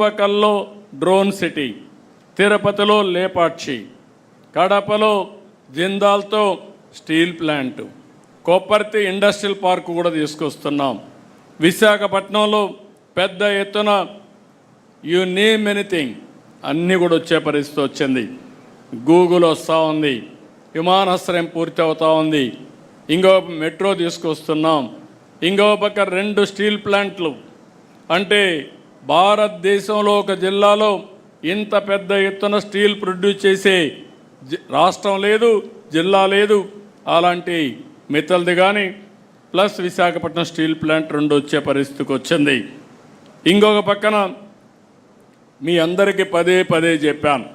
చుట్టుపక్కల్లో drone city, తిరుపతిలో లేపాక్షి, కడపలో జిందాల్తో steel plant, Kopparthi industrial park కూడా తీసుకొస్తున్నాం. విశాఖపట్నంలో పెద్ద ఎత్తున యు నేమ్ ఎనీథింగ్ అన్నీ కూడా వచ్చే పరిస్థితి వచ్చింది. గూగుల్ వస్తూ ఉంది, విమానాశ్రయం పూర్తి అవుతూ ఉంది, ఇంకో మెట్రో తీసుకొస్తున్నాం, ఇంకో పక్క 2 స్టీల్ ప్లాంట్లు. అంటే భారతదేశంలో ఒక జిల్లాలో ఇంత పెద్ద ఎత్తున స్టీల్ ప్రొడ్యూస్ చేసే రాష్ట్రం లేదు, జిల్లా లేదు. అలాంటి మిత్తల్ది కానీ ప్లస్ విశాఖపట్నం స్టీల్ ప్లాంట్ 2 వచ్చే పరిస్థితికి వచ్చింది. ఇంకొక పక్కన మీ అందరికీ పదే పదే చెప్పాను,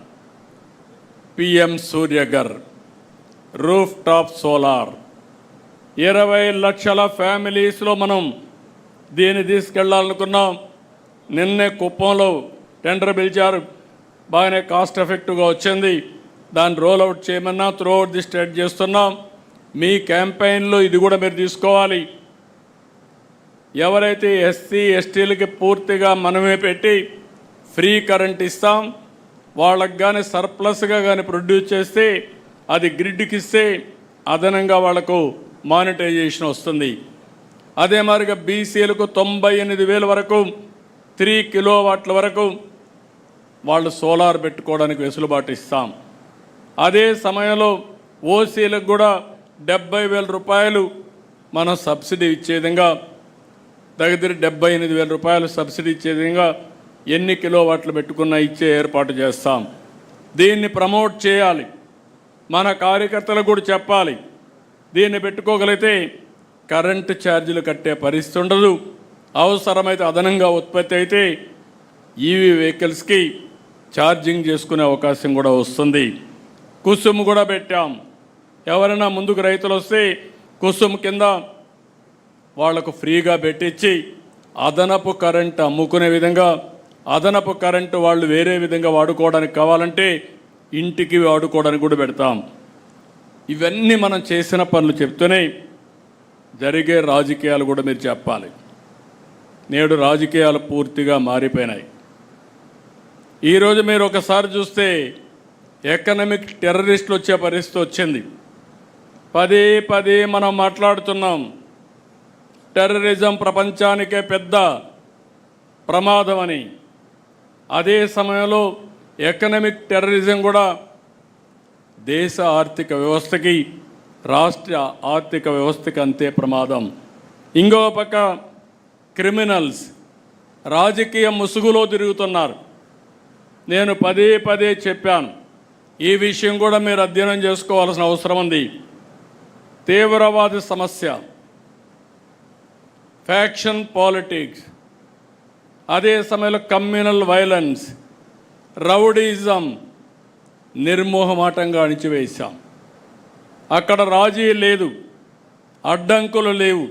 PM Surya Ghar roof top solar 20 లక్షల ఫ్యామిలీస్లో మనం దీన్ని తీసుకెళ్లాలనుకున్నాం. నిన్నే కుప్పంలో టెండర్ పిలిచారు, బాగానే కాస్ట్ ఎఫెక్టివ్గా వచ్చింది. దాన్ని రోల్ అవుట్ చేయమన్నా త్రూ అవుట్ ది స్టేట్ చేస్తున్నాం. మీ క్యాంపెయిన్లో ఇది కూడా మీరు తీసుకోవాలి. ఎవరైతే ఎస్సీ ఎస్టీలకి పూర్తిగా మనమే పెట్టి ఫ్రీ కరెంట్ ఇస్తాం, వాళ్ళకి కానీ సర్ప్లస్గా కానీ ప్రొడ్యూస్ చేస్తే అది గ్రిడ్కి ఇస్తే అదనంగా వాళ్లకు మానిటైజేషన్ వస్తుంది. అదే మాదిరిగా బీసీలకు 98,000 వరకు 3 కిలోవాట్ల వరకు వాళ్ళు సోలార్ పెట్టుకోవడానికి వెసులుబాటు ఇస్తాం. అదే సమయంలో ఓసీలకు కూడా 70,000 రూపాయలు మనం సబ్సిడీ ఇచ్చే విధంగా, దగ్గర 78,000 రూపాయలు సబ్సిడీ ఇచ్చే విధంగా ఎన్ని కిలోవాట్లు పెట్టుకున్నా ఇచ్చే ఏర్పాటు చేస్తాం. దీన్ని ప్రమోట్ చేయాలి, మన కార్యకర్తలకు కూడా చెప్పాలి. దీన్ని పెట్టుకోగలిగితే కరెంటు ఛార్జీలు కట్టే పరిస్థితి ఉండదు. అవసరమైతే అదనంగా ఉత్పత్తి అయితే ఈవీ వెహికల్స్కి ఛార్జింగ్ చేసుకునే అవకాశం కూడా వస్తుంది. కుసుమ్ కూడా పెట్టాం. ఎవరైనా ముందుకు రైతులు వస్తే కుసుమ్ కింద వాళ్లకు ఫ్రీగా పెట్టించి అదనపు కరెంటు అమ్ముకునే విధంగా, అదనపు కరెంటు వాళ్ళు వేరే విధంగా వాడుకోవడానికి కావాలంటే ఇంటికి వాడుకోవడానికి కూడా పెడతాం. ఇవన్నీ మనం చేసిన పనులు చెప్తూనే జరిగే రాజకీయాలు కూడా మీరు చెప్పాలి. నేడు రాజకీయాలు పూర్తిగా మారిపోయినాయి. ఈరోజు మీరు ఒకసారి చూస్తే ఎకనామిక్ టెర్రరిస్టులు వచ్చే పరిస్థితి వచ్చింది. పదే పదే మనం మాట్లాడుతున్నాం, టెర్రరిజం ప్రపంచానికే పెద్ద ప్రమాదం అని. అదే సమయంలో ఎకనామిక్ టెర్రరిజం కూడా దేశ ఆర్థిక వ్యవస్థకి, రాష్ట్ర ఆర్థిక వ్యవస్థకి అంతే ప్రమాదం. ఇంకో పక్క క్రిమినల్స్ రాజకీయ ముసుగులో తిరుగుతున్నారు. నేను పదే పదే చెప్పాను, ఈ విషయం కూడా మీరు అధ్యయనం చేసుకోవాల్సిన అవసరం ఉంది. తీవ్రవాద సమస్య, ఫ్యాక్షన్ పాలిటిక్స్, అదే సమయంలో కమ్యూనల్ వైలెన్స్, రౌడీజం నిర్మోహమాటంగా అణిచివేశాం. అక్కడ రాజీ లేదు, అడ్డంకులు లేవు.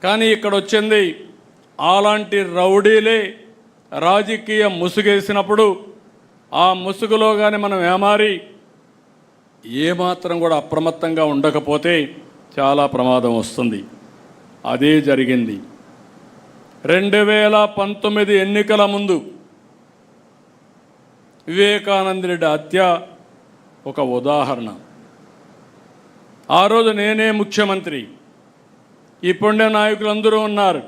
కానీ ఇక్కడ వచ్చింది అలాంటి రౌడీలే రాజకీయ ముసుగేసినప్పుడు ఆ ముసుగులో కానీ మనం ఏమారి ఏమాత్రం కూడా అప్రమత్తంగా ఉండకపోతే చాలా ప్రమాదం వస్తుంది. అదే జరిగింది. 2019 ఎన్నికల ముందు వివేకానంద రెడ్డి హత్య ఒక ఉదాహరణ. ఆ రోజు నేనే ముఖ్యమంత్రి, ఇప్పుడే నాయకులందరూ ఉన్నారు.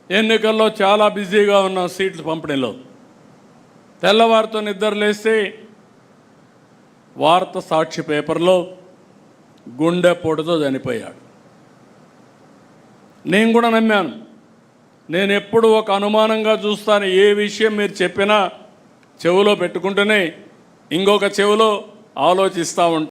ఎన్నికల్లో చాలా బిజీగా ఉన్నాం సీట్ల పంపిణీలో. తెల్లవారితో నిద్రలేస్తే వార్త సాక్షి పేపర్లో గుండెపోటుతో చనిపోయాడు. నేను కూడా నమ్మాను. నేను ఎప్పుడు ఒక అనుమానంగా చూస్తాను, ఏ విషయం మీరు చెప్పినా చెవిలో పెట్టుకుంటూనే ఇంకొక చెవిలో ఆలోచిస్తూ ఉంటాను.